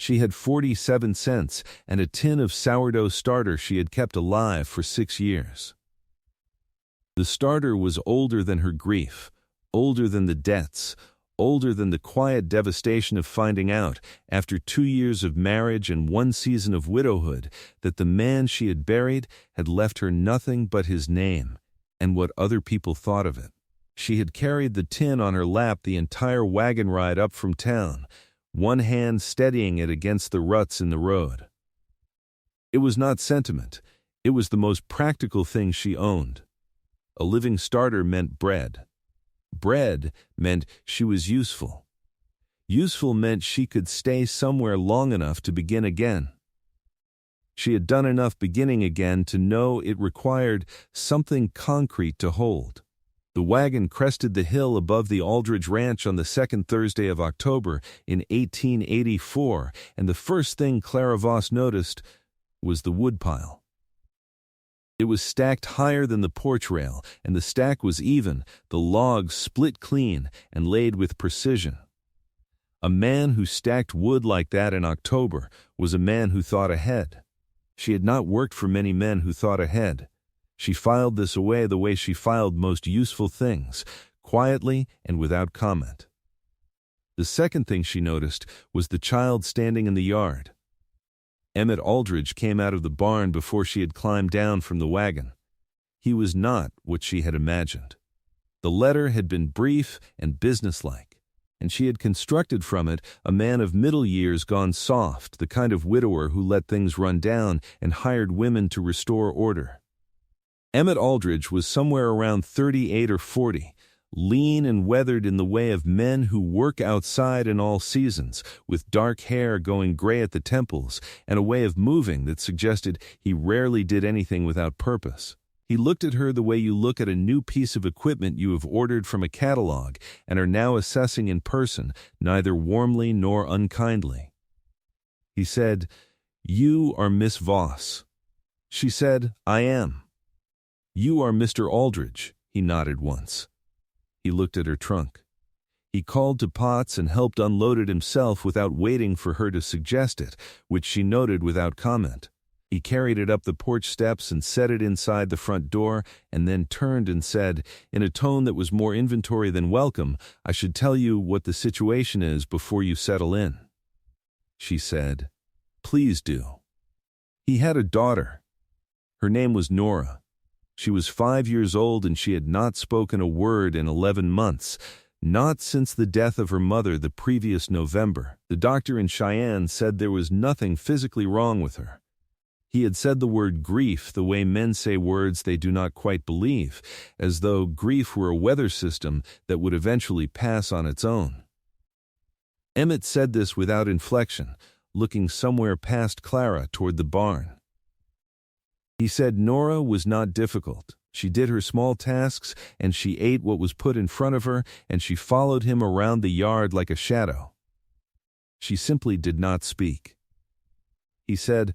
She had 47 cents and a tin of sourdough starter she had kept alive for 6 years. The starter was older than her grief, older than the debts, older than the quiet devastation of finding out, after 2 years of marriage and 1 season of widowhood, that the man she had buried had left her nothing but his name and what other people thought of it. She had carried the tin on her lap the entire wagon ride up from town, one hand steadying it against the ruts in the road. It was not sentiment. It was the most practical thing she owned. A living starter meant bread. Bread meant she was useful. Useful meant she could stay somewhere long enough to begin again. She had done enough beginning again to know it required something concrete to hold. The wagon crested the hill above the Aldridge Ranch on the second Thursday of October in 1884, and the first thing Clara Voss noticed was the woodpile. It was stacked higher than the porch rail, and the stack was even, the logs split clean and laid with precision. A man who stacked wood like that in October was a man who thought ahead. She had not worked for many men who thought ahead. She filed this away the way she filed most useful things, quietly and without comment. The second thing she noticed was the child standing in the yard. Emmett Aldridge came out of the barn before she had climbed down from the wagon. He was not what she had imagined. The letter had been brief and businesslike, and she had constructed from it a man of middle years gone soft, the kind of widower who let things run down and hired women to restore order. Emmett Aldridge was somewhere around 38 or 40, lean and weathered in the way of men who work outside in all seasons, with dark hair going gray at the temples and a way of moving that suggested he rarely did anything without purpose. He looked at her the way you look at a new piece of equipment you have ordered from a catalog and are now assessing in person, neither warmly nor unkindly. He said, "You are Miss Voss." She said, "I am." "You are Mr. Aldridge." He nodded once. He looked at her trunk. He called to Potts and helped unload it himself without waiting for her to suggest it, which she noted without comment. He carried it up the porch steps and set it inside the front door, and then turned and said, in a tone that was more inventory than welcome, "I should tell you what the situation is before you settle in." She said, "Please do." He had a daughter. Her name was Nora. She was 5 years old and she had not spoken a word in 11 months, not since the death of her mother the previous November. The doctor in Cheyenne said there was nothing physically wrong with her. He had said the word grief the way men say words they do not quite believe, as though grief were a weather system that would eventually pass on its own. Emmett said this without inflection, looking somewhere past Clara toward the barn. He said Nora was not difficult. She did her small tasks, and she ate what was put in front of her, and she followed him around the yard like a shadow. She simply did not speak. He said,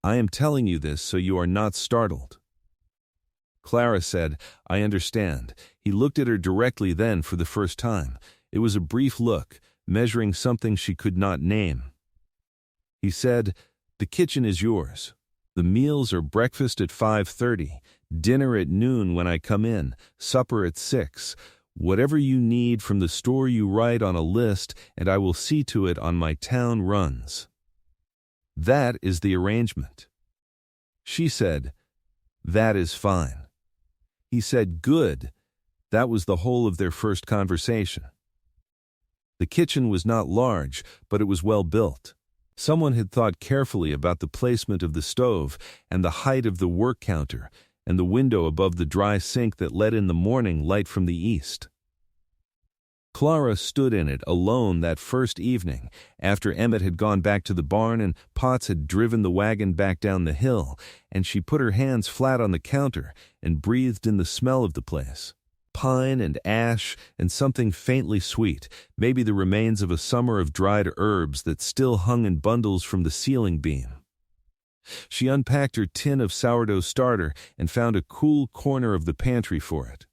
"I am telling you this so you are not startled." Clara said, "I understand." He looked at her directly then for the first time. It was a brief look, measuring something she could not name. He said, "The kitchen is yours. The meals are breakfast at 5:30, dinner at noon when I come in, supper at 6. Whatever you need from the store you write on a list, and I will see to it on my town runs." That is the arrangement. She said, "That is fine." He said, "Good." That was the whole of their first conversation. The kitchen was not large, but it was well built. Someone had thought carefully about the placement of the stove and the height of the work counter and the window above the dry sink that let in the morning light from the east. Clara stood in it alone that first evening, after Emmett had gone back to the barn and Potts had driven the wagon back down the hill, and she put her hands flat on the counter and breathed in the smell of the place. Pine and ash and something faintly sweet, maybe the remains of a summer of dried herbs that still hung in bundles from the ceiling beam. She unpacked her tin of sourdough starter and found a cool corner of the pantry for it.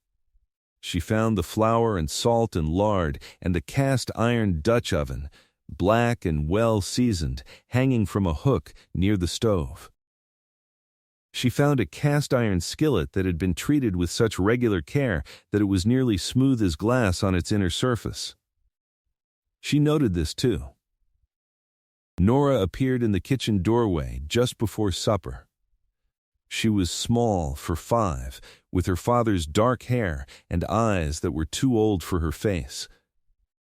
She found the flour and salt and lard and the cast iron Dutch oven, black and well seasoned, hanging from a hook near the stove. She found a cast-iron skillet that had been treated with such regular care that it was nearly smooth as glass on its inner surface. She noted this too. Nora appeared in the kitchen doorway just before supper. She was small for 5, with her father's dark hair and eyes that were too old for her face.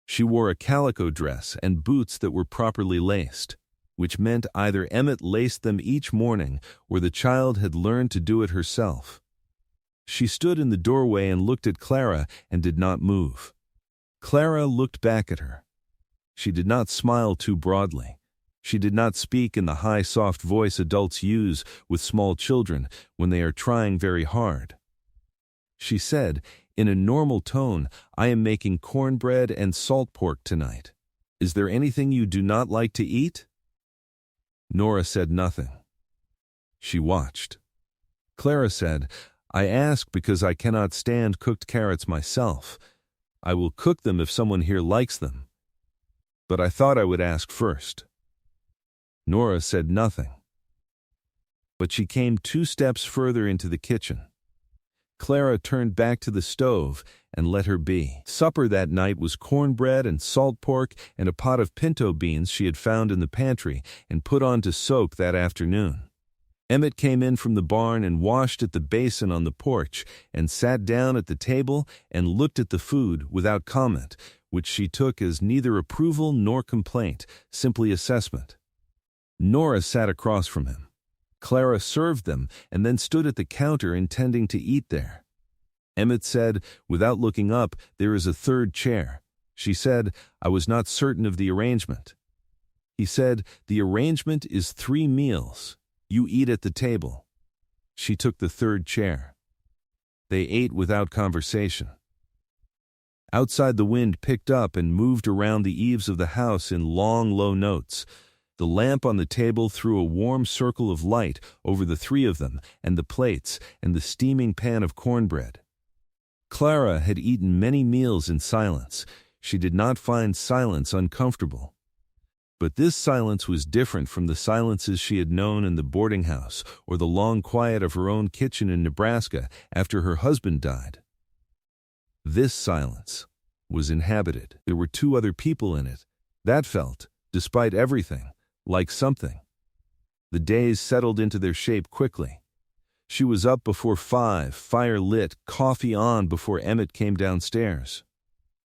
She wore a calico dress and boots that were properly laced, which meant either Emmett laced them each morning or the child had learned to do it herself. She stood in the doorway and looked at Clara and did not move. Clara looked back at her. She did not smile too broadly. She did not speak in the high, soft voice adults use with small children when they are trying very hard. She said, in a normal tone, "I am making cornbread and salt pork tonight. Is there anything you do not like to eat?" Nora said nothing. She watched. Clara said, "I ask because I cannot stand cooked carrots myself. I will cook them if someone here likes them. But I thought I would ask first." Nora said nothing. But she came 2 steps further into the kitchen. Clara turned back to the stove and let her be. Supper that night was cornbread and salt pork and a pot of pinto beans she had found in the pantry and put on to soak that afternoon. Emmett came in from the barn and washed at the basin on the porch and sat down at the table and looked at the food without comment, which she took as neither approval nor complaint, simply assessment. Nora sat across from him. Clara served them and then stood at the counter intending to eat there. Emmett said, without looking up, "There is a 3rd chair." She said, "I was not certain of the arrangement." He said, "The arrangement is 3 meals. You eat at the table." She took the 3rd chair. They ate without conversation. Outside, the wind picked up and moved around the eaves of the house in long, low notes. The lamp on the table threw a warm circle of light over the 3 of them and the plates and the steaming pan of cornbread. Clara had eaten many meals in silence. She did not find silence uncomfortable. But this silence was different from the silences she had known in the boarding house or the long quiet of her own kitchen in Nebraska after her husband died. This silence was inhabited. There were 2 other people in it. That felt, despite everything, like something. The days settled into their shape quickly. She was up before 5, fire lit, coffee on before Emmett came downstairs.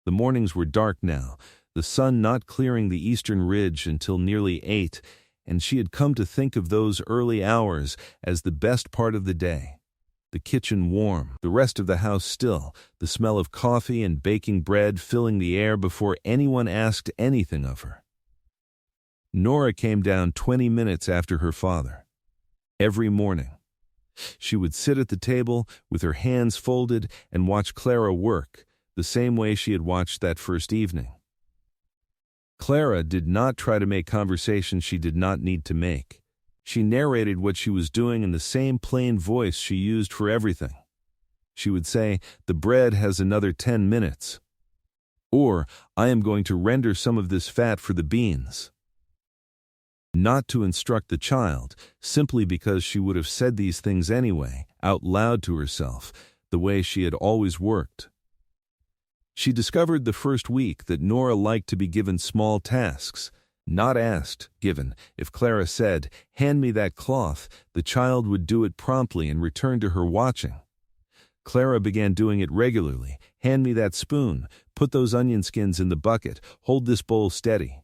The mornings were dark now, the sun not clearing the eastern ridge until nearly 8, and she had come to think of those early hours as the best part of the day. The kitchen warm, the rest of the house still, the smell of coffee and baking bread filling the air before anyone asked anything of her. Nora came down 20 minutes after her father. Every morning. She would sit at the table with her hands folded and watch Clara work, the same way she had watched that first evening. Clara did not try to make conversation she did not need to make. She narrated what she was doing in the same plain voice she used for everything. She would say, "The bread has another 10 minutes." Or, "I am going to render some of this fat for the beans." Not to instruct the child, simply because she would have said these things anyway, out loud to herself, the way she had always worked. She discovered the first week that Nora liked to be given small tasks, not asked, given. If Clara said, "Hand me that cloth," the child would do it promptly and return to her watching. Clara began doing it regularly. "Hand me that spoon, put those onion skins in the bucket, hold this bowl steady."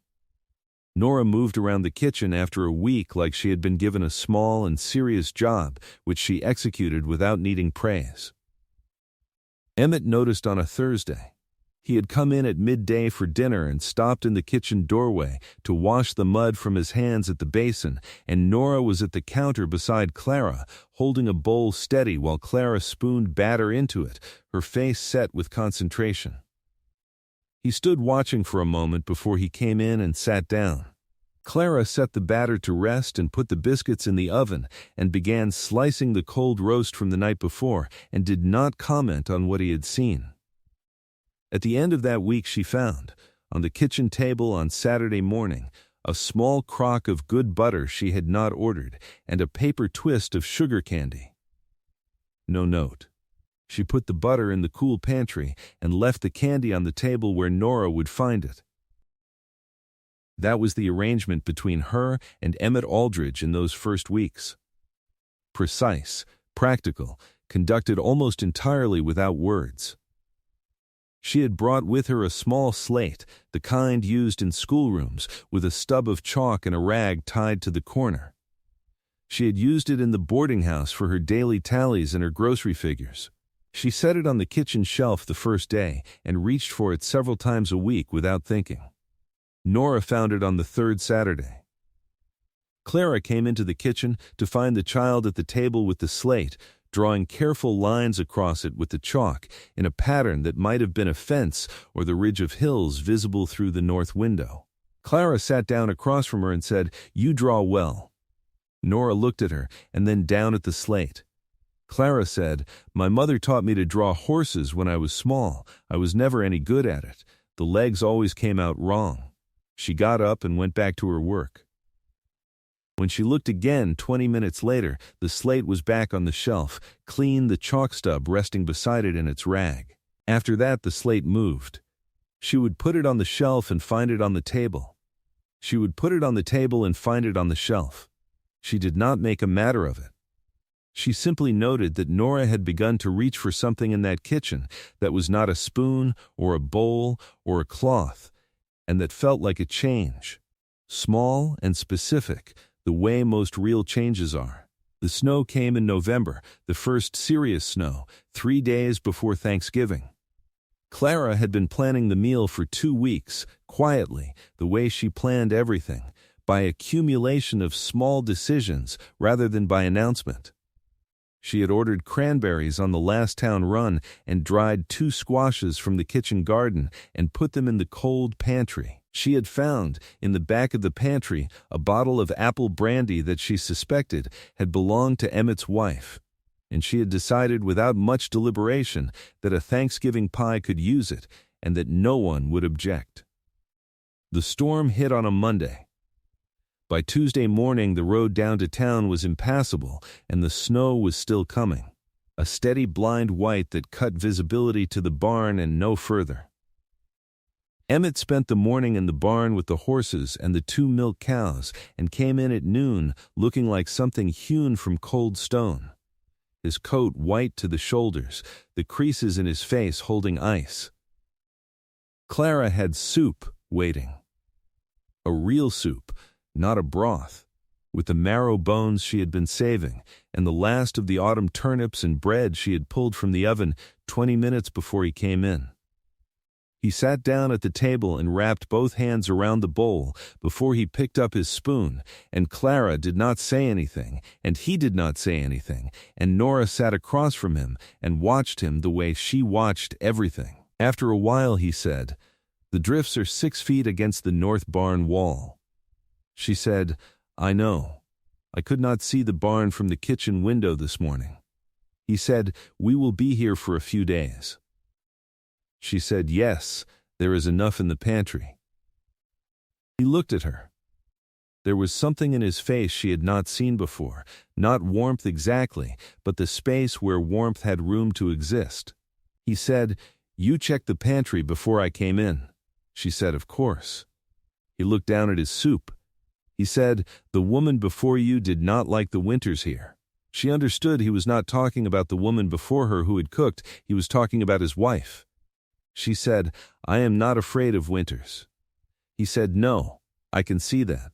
Nora moved around the kitchen after a week like she had been given a small and serious job, which she executed without needing praise. Emmett noticed on a Thursday. He had come in at midday for dinner and stopped in the kitchen doorway to wash the mud from his hands at the basin, and Nora was at the counter beside Clara, holding a bowl steady while Clara spooned batter into it, her face set with concentration. He stood watching for a moment before he came in and sat down. Clara set the batter to rest and put the biscuits in the oven and began slicing the cold roast from the night before and did not comment on what he had seen. At the end of that week she found, On the kitchen table on Saturday morning, a small crock of good butter she had not ordered, and a paper twist of sugar candy. No note. She put the butter in the cool pantry and left the candy on the table where Nora would find it. That was the arrangement between her and Emmett Aldridge in those first weeks. Precise, practical, conducted almost entirely without words. She had brought with her a small slate, the kind used in schoolrooms, with a stub of chalk and a rag tied to the corner. She had used it in the boarding house for her daily tallies and her grocery figures. She set it on the kitchen shelf the first day and reached for it several times a week without thinking. Nora found it on the third Saturday. Clara came into the kitchen to find the child at the table with the slate, drawing careful lines across it with the chalk in a pattern that might have been a fence or the ridge of hills visible through the north window. Clara sat down across from her and said, "You draw well." Nora looked at her and then down at the slate. Clara said, "My mother taught me to draw horses when I was small. I was never any good at it. The legs always came out wrong." She got up and went back to her work. When she looked again 20 minutes later, the slate was back on the shelf, clean, the chalk stub resting beside it in its rag. After that, the slate moved. She would put it on the shelf and find it on the table. She would put it on the table and find it on the shelf. She did not make a matter of it. She simply noted that Nora had begun to reach for something in that kitchen that was not a spoon or a bowl or a cloth, and that felt like a change, small and specific, the way most real changes are. The snow came in November, the first serious snow, 3 days before Thanksgiving. Clara had been planning the meal for 2 weeks, quietly, the way she planned everything, by accumulation of small decisions rather than by announcement. She had ordered cranberries on the last town run and dried 2 squashes from the kitchen garden and put them in the cold pantry. She had found, in the back of the pantry, a bottle of apple brandy that she suspected had belonged to Emmett's wife, and she had decided without much deliberation that a Thanksgiving pie could use it and that no one would object. The storm hit on a Monday. By Tuesday morning, the road down to town was impassable, and the snow was still coming, a steady blind white that cut visibility to the barn and no further. Emmett spent the morning in the barn with the horses and the 2 milk cows and came in at noon looking like something hewn from cold stone, his coat white to the shoulders, the creases in his face holding ice. Clara had soup waiting. A real soup, not a broth, with the marrow bones she had been saving, and the last of the autumn turnips and bread she had pulled from the oven 20 minutes before he came in. He sat down at the table and wrapped both hands around the bowl before he picked up his spoon, and Clara did not say anything, and he did not say anything, and Nora sat across from him and watched him the way she watched everything. After a while he said, "The drifts are 6 feet against the north barn wall." She said, "I know. I could not see the barn from the kitchen window this morning." He said, "We will be here for a few days." She said, "Yes, there is enough in the pantry." He looked at her. There was something in his face she had not seen before, not warmth exactly, but the space where warmth had room to exist. He said, "You checked the pantry before I came in." She said, "Of course." He looked down at his soup. He said, "The woman before you did not like the winters here." She understood he was not talking about the woman before her who had cooked, he was talking about his wife. She said, "I am not afraid of winters." He said, "No, I can see that."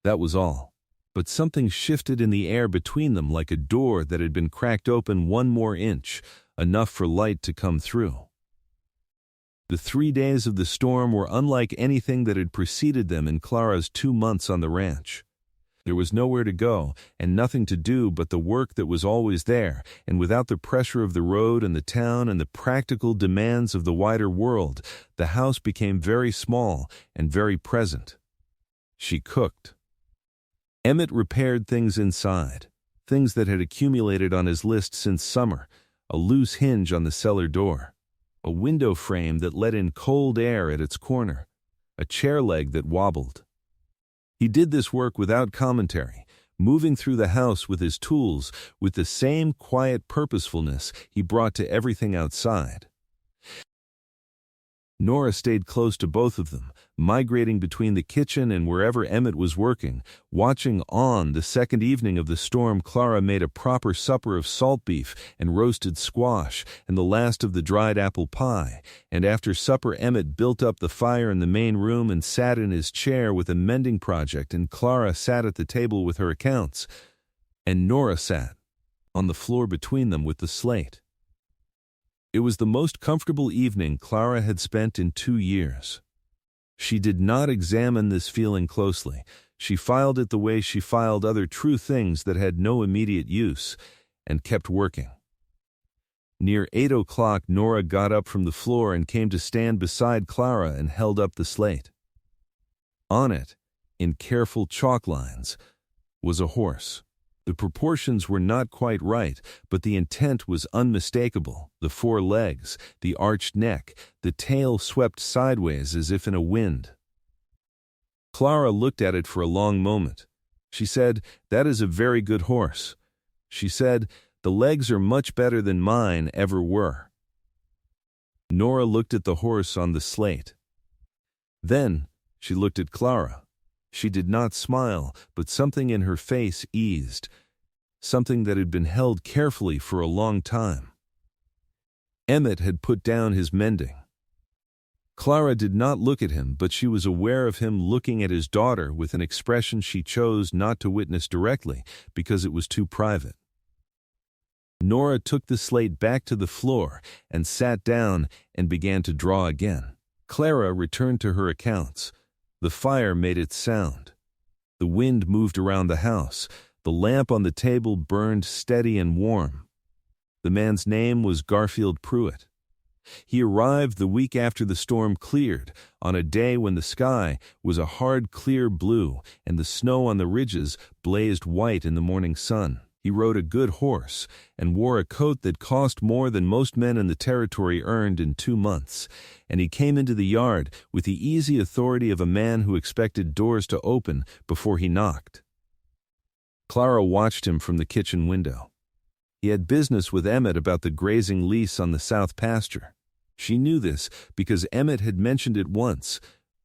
That was all. But something shifted in the air between them like a door that had been cracked open 1 more inch, enough for light to come through. The 3 days of the storm were unlike anything that had preceded them in Clara's 2 months on the ranch. There was nowhere to go and nothing to do but the work that was always there, and without the pressure of the road and the town and the practical demands of the wider world, the house became very small and very present. She cooked. Emmett repaired things inside, things that had accumulated on his list since summer, a loose hinge on the cellar door. a window frame that let in cold air at its corner, a chair leg that wobbled. He did this work without commentary, moving through the house with his tools with the same quiet purposefulness he brought to everything outside. Nora stayed close to both of them, migrating between the kitchen and wherever Emmett was working, watching on. The second evening of the storm, Clara made a proper supper of salt beef and roasted squash and the last of the dried apple pie, and after supper Emmett built up the fire in the main room and sat in his chair with a mending project, and Clara sat at the table with her accounts, and Nora sat on the floor between them with the slate. It was the most comfortable evening Clara had spent in 2 years. She did not examine this feeling closely. She filed it the way she filed other true things that had no immediate use, and kept working. Near 8 o'clock, Nora got up from the floor and came to stand beside Clara and held up the slate. On it, in careful chalk lines, was a horse. The proportions were not quite right, but the intent was unmistakable. The 4 legs, the arched neck, the tail swept sideways as if in a wind. Clara looked at it for a long moment. She said, "That is a very good horse." She said, "The legs are much better than mine ever were." Nora looked at the horse on the slate. Then she looked at Clara. She did not smile, but something in her face eased, something that had been held carefully for a long time. Emmett had put down his mending. Clara did not look at him, but she was aware of him looking at his daughter with an expression she chose not to witness directly because it was too private. Nora took the slate back to the floor and sat down and began to draw again. Clara returned to her accounts. The fire made its sound. The wind moved around the house. The lamp on the table burned steady and warm. The man's name was Garfield Pruitt. He arrived the week after the storm cleared, on a day when the sky was a hard, clear blue and the snow on the ridges blazed white in the morning sun. He rode a good horse and wore a coat that cost more than most men in the territory earned in 2 months, and he came into the yard with the easy authority of a man who expected doors to open before he knocked. Clara watched him from the kitchen window. He had business with Emmett about the grazing lease on the south pasture. She knew this because Emmett had mentioned it once,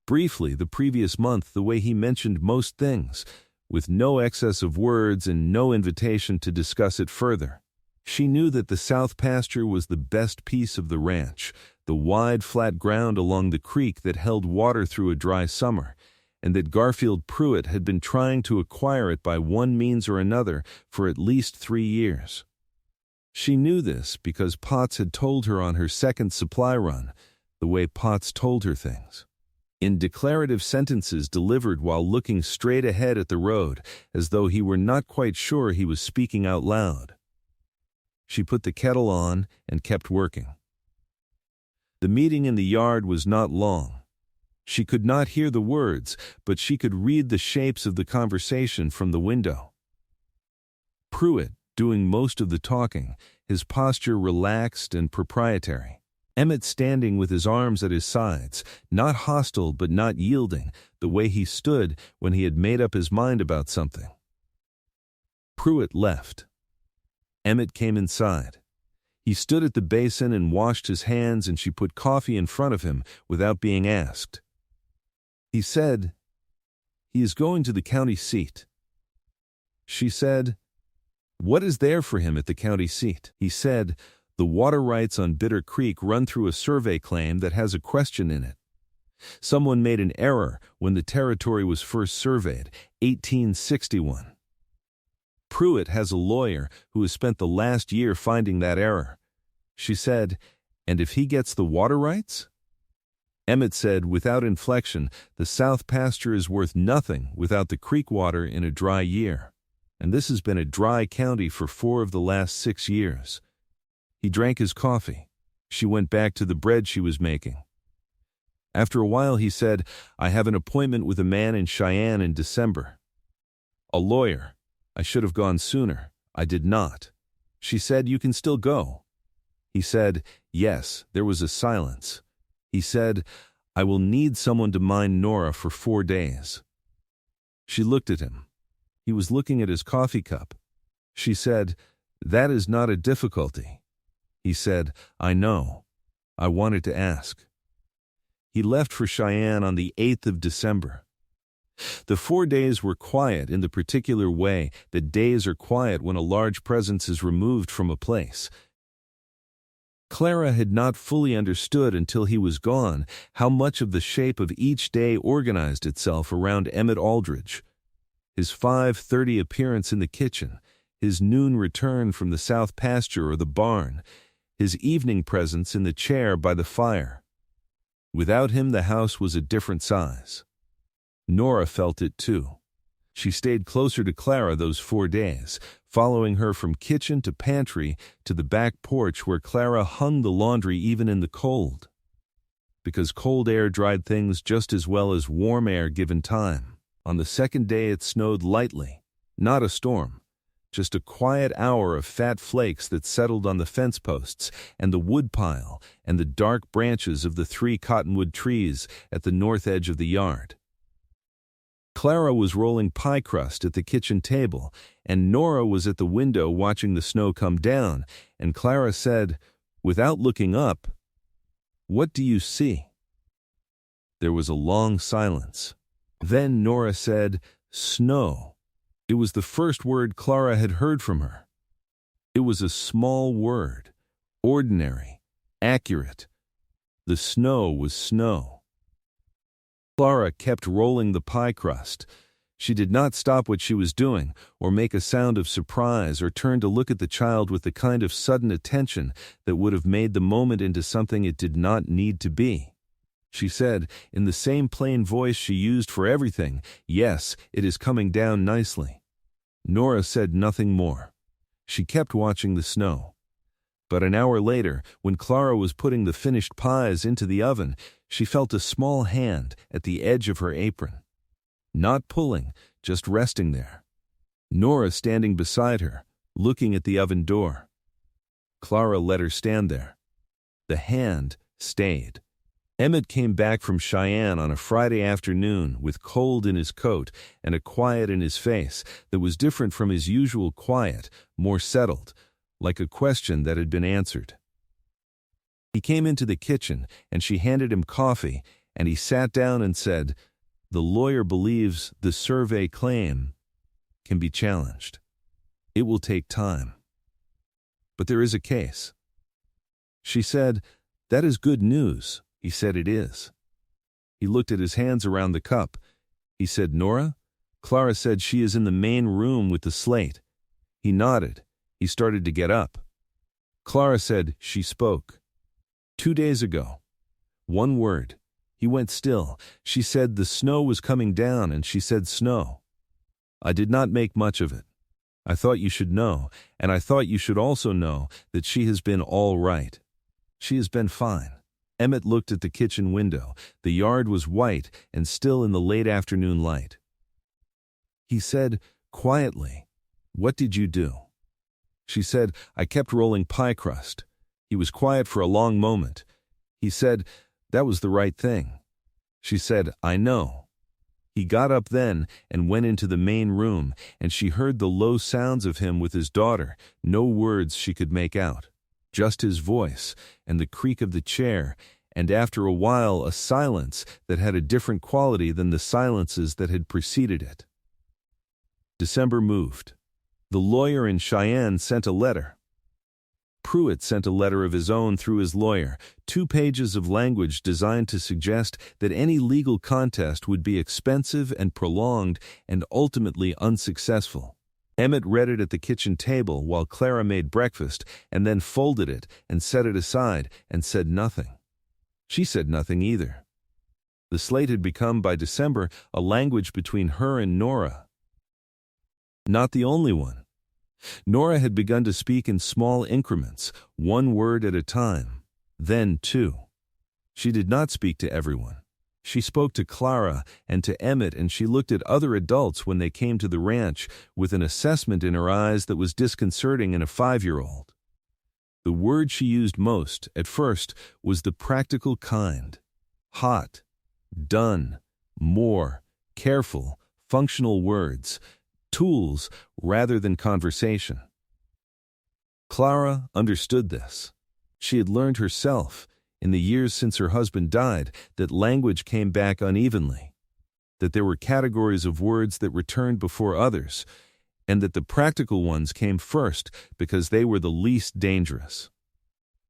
briefly the previous month, the way he mentioned most things, with no excess of words and no invitation to discuss it further. She knew that the south pasture was the best piece of the ranch, the wide flat ground along the creek that held water through a dry summer, and that Garfield Pruitt had been trying to acquire it by one means or another for at least 3 years. She knew this because Potts had told her on her second supply run, the way Potts told her things, in declarative sentences delivered while looking straight ahead at the road, as though he were not quite sure he was speaking out loud. She put the kettle on and kept working. The meeting in the yard was not long. She could not hear the words, but she could read the shapes of the conversation from the window. Pruitt doing most of the talking, his posture relaxed and proprietary. Emmett standing with his arms at his sides, not hostile but not yielding, the way he stood when he had made up his mind about something. Pruitt left. Emmett came inside. He stood at the basin and washed his hands, and she put coffee in front of him without being asked. He said, "He is going to the county seat." She said, "What is there for him at the county seat?" He said, "The water rights on Bitter Creek run through a survey claim that has a question in it. Someone made an error when the territory was first surveyed, 1861. Pruitt has a lawyer who has spent the last year finding that error." She said, "And if he gets the water rights?" Emmett said, without inflection, "The south pasture is worth nothing without the creek water in a dry year. And this has been a dry county for 4 of the last 6 years. He drank his coffee. She went back to the bread she was making. After a while he said, "I have an appointment with a man in Cheyenne in December." "A lawyer. I should have gone sooner. I did not." She said, "You can still go." He said, Yes, there was a silence. He said, "I will need someone to mind Nora for 4 days." She looked at him. He was looking at his coffee cup. She said, "That is not a difficulty." He said, "I know. I wanted to ask." He left for Cheyenne on the 8th of December. The 4 days were quiet in the particular way that days are quiet when a large presence is removed from a place. Clara had not fully understood until he was gone how much of the shape of each day organized itself around Emmett Aldridge. His 5:30 appearance in the kitchen, his noon return from the south pasture or the barn, his evening presence in the chair by the fire. Without him, the house was a different size. Nora felt it too. She stayed closer to Clara those 4 days, following her from kitchen to pantry to the back porch where Clara hung the laundry even in the cold. Because cold air dried things just as well as warm air given time. On the second day it snowed lightly, not a storm, just a quiet hour of fat flakes that settled on the fence posts and the woodpile and the dark branches of the 3 cottonwood trees at the north edge of the yard. Clara was rolling pie crust at the kitchen table, and Nora was at the window watching the snow come down, and Clara said, without looking up, "What do you see?" There was a long silence. Then Nora said, "Snow." It was the first word Clara had heard from her. It was a small word, ordinary, accurate. The snow was snow. Clara kept rolling the pie crust. She did not stop what she was doing, or make a sound of surprise, or turn to look at the child with the kind of sudden attention that would have made the moment into something it did not need to be. She said, in the same plain voice she used for everything, "Yes, it is coming down nicely." Nora said nothing more. She kept watching the snow. But an hour later, when Clara was putting the finished pies into the oven, she felt a small hand at the edge of her apron. Not pulling, just resting there. Nora standing beside her, looking at the oven door. Clara let her stand there. The hand stayed. Emmett came back from Cheyenne on a Friday afternoon with cold in his coat and a quiet in his face that was different from his usual quiet, more settled, like a question that had been answered. He came into the kitchen, and she handed him coffee, and he sat down and said, "The lawyer believes the survey claim can be challenged. It will take time. But there is a case." She said, "That is good news." He said, "It is." He looked at his hands around the cup. He said, "Nora?" Clara said, "She is in the main room with the slate." He nodded. He started to get up. Clara said, "She spoke. 2 days ago. 1 word." He went still. She said the snow was coming down, and she said snow. "I did not make much of it. I thought you should know, and I thought you should also know that she has been all right. She has been fine." Emmett looked at the kitchen window. The yard was white and still in the late afternoon light. He said, quietly, "What did you do?" She said, "I kept rolling pie crust." He was quiet for a long moment. He said, "That was the right thing." She said, "I know." He got up then and went into the main room, and she heard the low sounds of him with his daughter, no words she could make out, just his voice and the creak of the chair, and after a while a silence that had a different quality than the silences that had preceded it. December moved. The lawyer in Cheyenne sent a letter. Pruitt sent a letter of his own through his lawyer, 2 pages of language designed to suggest that any legal contest would be expensive and prolonged and ultimately unsuccessful. Emmett read it at the kitchen table while Clara made breakfast, and then folded it and set it aside and said nothing. She said nothing either. The slate had become, by December, a language between her and Nora. Not the only one. Nora had begun to speak in small increments, 1 word at a time, then 2. She did not speak to everyone. She spoke to Clara and to Emmett, and she looked at other adults when they came to the ranch with an assessment in her eyes that was disconcerting in a 5-year-old. The word she used most, at first, was the practical kind. Hot, done, more, careful, functional words, tools rather than conversation. Clara understood this. She had learned herself, in the years since her husband died, that language came back unevenly, that there were categories of words that returned before others, and that the practical ones came first because they were the least dangerous.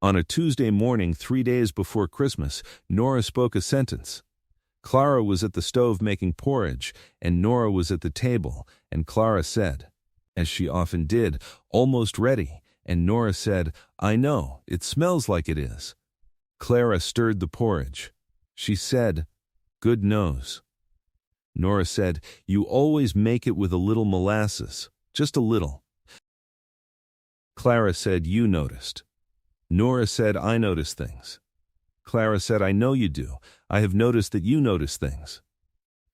On a Tuesday morning 3 days before Christmas, Nora spoke a sentence. Clara was at the stove making porridge, and Nora was at the table, and Clara said, as she often did, almost ready, and Nora said, "I know, it smells like it is." Clara stirred the porridge. She said, "Good nose." Nora said, "You always make it with a little molasses, just a little." Clara said, "You noticed." Nora said, "I notice things." Clara said, "I know you do. I have noticed that you notice things."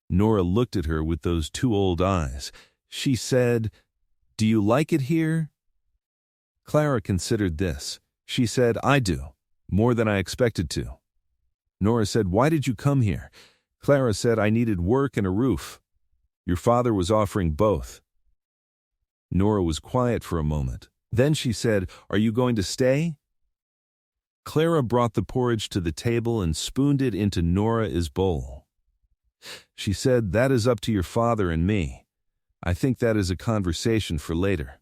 Nora looked at her with those two old eyes. She said, "Do you like it here?" Clara considered this. She said, "I do, more than I expected to." Nora said, "Why did you come here?" Clara said, "I needed work and a roof. Your father was offering both." Nora was quiet for a moment. Then she said, "Are you going to stay?" Clara brought the porridge to the table and spooned it into Nora's bowl. She said, "That is up to your father and me. I think that is a conversation for later.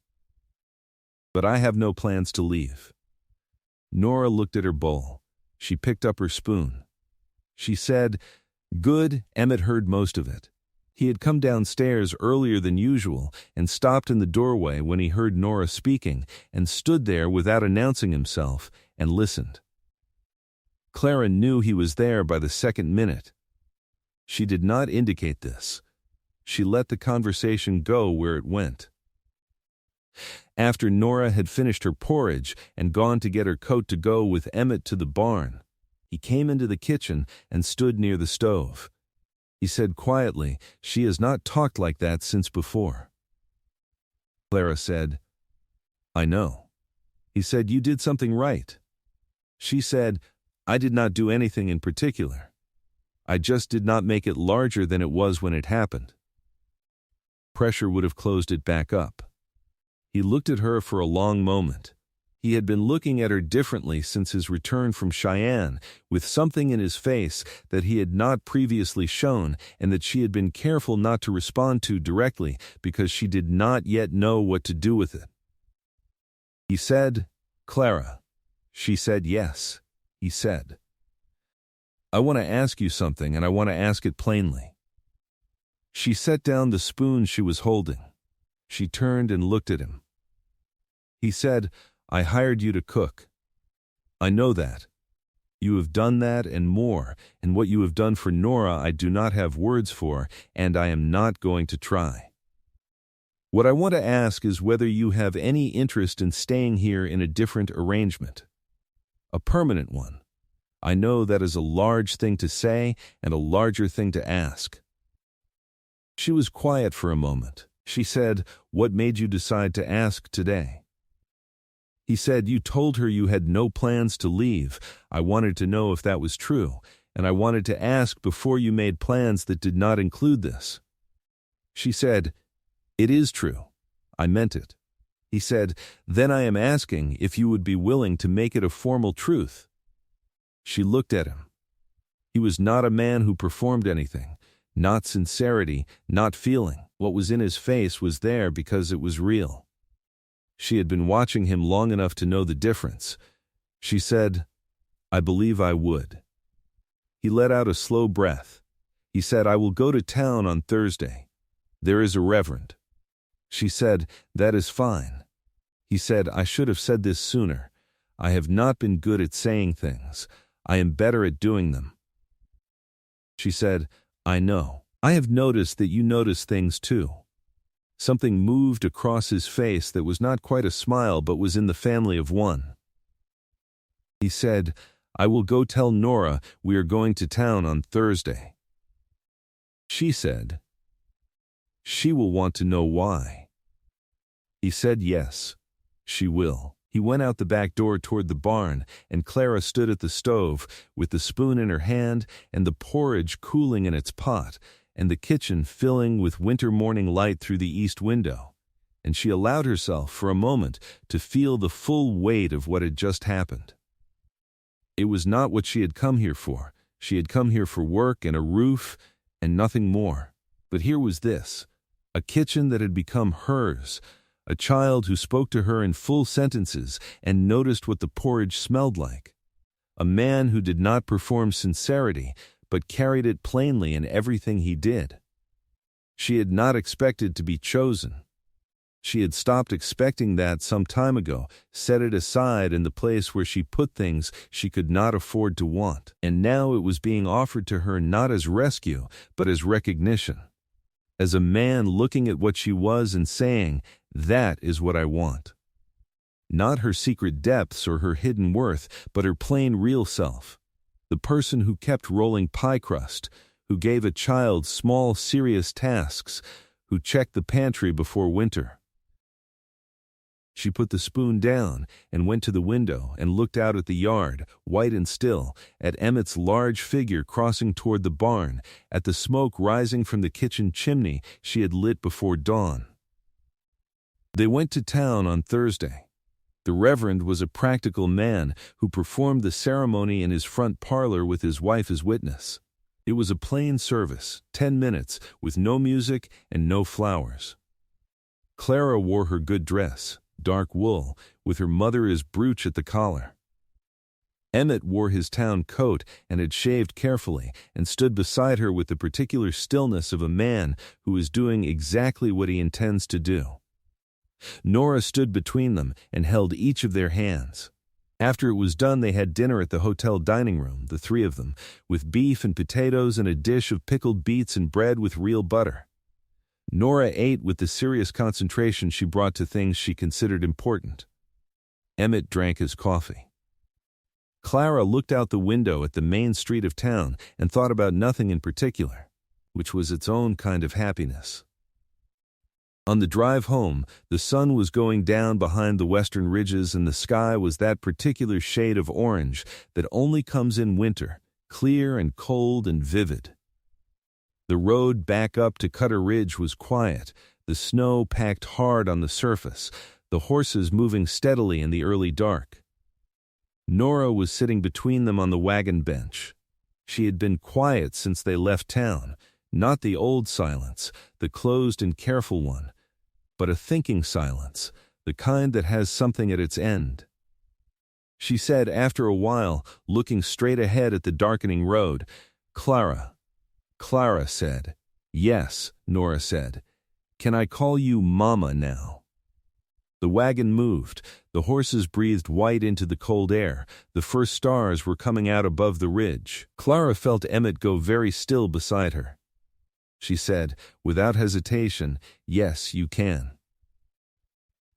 But I have no plans to leave." Nora looked at her bowl. She picked up her spoon. She said, "Good." Emmett heard most of it. He had come downstairs earlier than usual and stopped in the doorway when he heard Nora speaking and stood there without announcing himself and listened. Clara knew he was there by the second minute. She did not indicate this. She let the conversation go where it went. After Nora had finished her porridge and gone to get her coat to go with Emmett to the barn, he came into the kitchen and stood near the stove. He said quietly, "She has not talked like that since before." Clara said, "I know." He said, "You did something right." She said, "I did not do anything in particular. I just did not make it larger than it was when it happened." Pressure would have closed it back up. He looked at her for a long moment. He had been looking at her differently since his return from Cheyenne, with something in his face that he had not previously shown and that she had been careful not to respond to directly because she did not yet know what to do with it. He said, "Clara." She said, "Yes." He said, "I want to ask you something, and I want to ask it plainly." She set down the spoon she was holding. She turned and looked at him. He said, "I hired you to cook. I know that. You have done that and more, and what you have done for Nora I do not have words for, and I am not going to try. What I want to ask is whether you have any interest in staying here in a different arrangement. A permanent one. I know that is a large thing to say and a larger thing to ask." She was quiet for a moment. She said, "What made you decide to ask today?" He said, "You told her you had no plans to leave. I wanted to know if that was true, and I wanted to ask before you made plans that did not include this." She said, "It is true. I meant it." He said, "Then I am asking if you would be willing to make it a formal truth." She looked at him. He was not a man who performed anything, not sincerity, not feeling. What was in his face was there because it was real. She had been watching him long enough to know the difference. She said, "I believe I would." He let out a slow breath. He said, "I will go to town on Thursday. There is a reverend." She said, "That is fine." He said, "I should have said this sooner. I have not been good at saying things. I am better at doing them." She said, "I know. I have noticed that you notice things too." Something moved across his face that was not quite a smile but was in the family of one. He said, "I will go tell Nora we are going to town on Thursday." She said, "She will want to know why." He said, "Yes, she will." He went out the back door toward the barn, and Clara stood at the stove, with the spoon in her hand and the porridge cooling in its pot, and the kitchen filling with winter morning light through the east window. And she allowed herself, for a moment, to feel the full weight of what had just happened. It was not what she had come here for. She had come here for work and a roof, and nothing more. But here was this, a kitchen that had become hers, a child who spoke to her in full sentences and noticed what the porridge smelled like, a man who did not perform sincerity, but carried it plainly in everything he did. She had not expected to be chosen. She had stopped expecting that some time ago, set it aside in the place where she put things she could not afford to want, and now it was being offered to her not as rescue, but as recognition. As a man looking at what she was and saying, "That is what I want." Not her secret depths or her hidden worth, but her plain real self. The person who kept rolling pie crust, who gave a child small serious tasks, who checked the pantry before winter. She put the spoon down and went to the window and looked out at the yard, white and still, at Emmett's large figure crossing toward the barn, at the smoke rising from the kitchen chimney she had lit before dawn. They went to town on Thursday. The Reverend was a practical man who performed the ceremony in his front parlor with his wife as witness. It was a plain service, 10 minutes, with no music and no flowers. Clara wore her good dress, dark wool, with her mother as brooch at the collar. Emmett wore his town coat and had shaved carefully and stood beside her with the particular stillness of a man who is doing exactly what he intends to do. Nora stood between them and held each of their hands. After it was done, they had dinner at the hotel dining room, the three of them, with beef and potatoes and a dish of pickled beets and bread with real butter. Nora ate with the serious concentration she brought to things she considered important. Emmett drank his coffee. Clara looked out the window at the main street of town and thought about nothing in particular, which was its own kind of happiness. On the drive home, the sun was going down behind the western ridges and the sky was that particular shade of orange that only comes in winter, clear and cold and vivid. The road back up to Cutter Ridge was quiet, the snow packed hard on the surface, the horses moving steadily in the early dark. Nora was sitting between them on the wagon bench. She had been quiet since they left town, not the old silence, the closed and careful one, but a thinking silence, the kind that has something at its end. She said after a while, looking straight ahead at the darkening road, "Clara." Clara said, "Yes," Nora said. "Can I call you Mama now?" The wagon moved. The horses breathed white into the cold air. The first stars were coming out above the ridge. Clara felt Emmett go very still beside her. She said, without hesitation, "Yes, you can."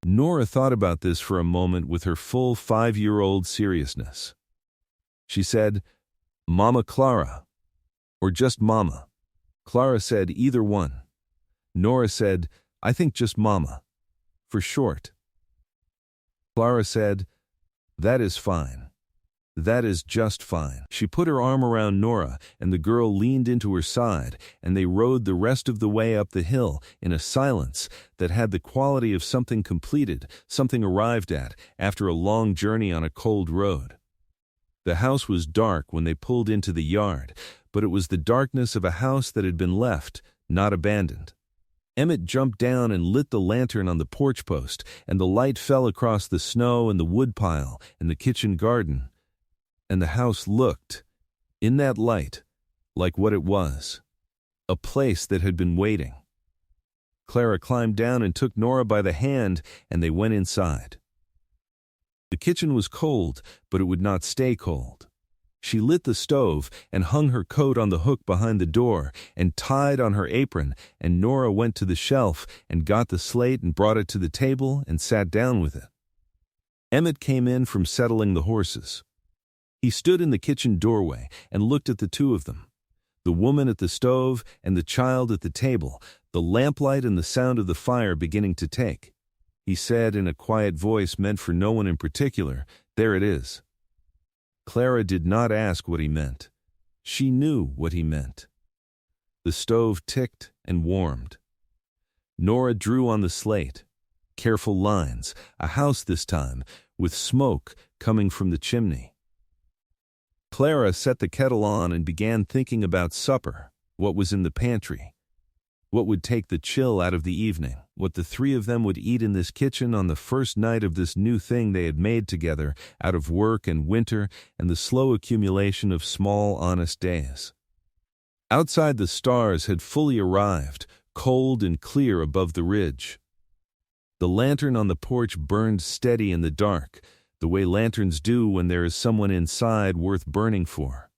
Nora thought about this for a moment with her full 5-year-old seriousness. She said, "Mama Clara," or just Mama. Clara said either one. Nora said, "I think just Mama, for short." Clara said, "That is fine. That is just fine." She put her arm around Nora, and the girl leaned into her side, and they rode the rest of the way up the hill in a silence that had the quality of something completed, something arrived at, after a long journey on a cold road. The house was dark when they pulled into the yard, but it was the darkness of a house that had been left, not abandoned. Emmett jumped down and lit the lantern on the porch post, and the light fell across the snow and the woodpile and the kitchen garden. And the house looked, in that light, like what it was, a place that had been waiting. Clara climbed down and took Nora by the hand, and they went inside. The kitchen was cold, but it would not stay cold. She lit the stove and hung her coat on the hook behind the door and tied on her apron, and Nora went to the shelf and got the slate and brought it to the table and sat down with it. Emmett came in from settling the horses. He stood in the kitchen doorway and looked at the two of them, the woman at the stove and the child at the table, the lamplight and the sound of the fire beginning to take. he said in a quiet voice meant for no one in particular. "There it is." Clara did not ask what he meant. She knew what he meant. The stove ticked and warmed. Nora drew on the slate. Careful lines, a house this time, with smoke coming from the chimney. Clara set the kettle on and began thinking about supper, what was in the pantry, what would take the chill out of the evening, what the three of them would eat in this kitchen on the first night of this new thing they had made together out of work and winter and the slow accumulation of small, honest days. Outside, the stars had fully arrived, cold and clear above the ridge. The lantern on the porch burned steady in the dark, the way lanterns do when there is someone inside worth burning for.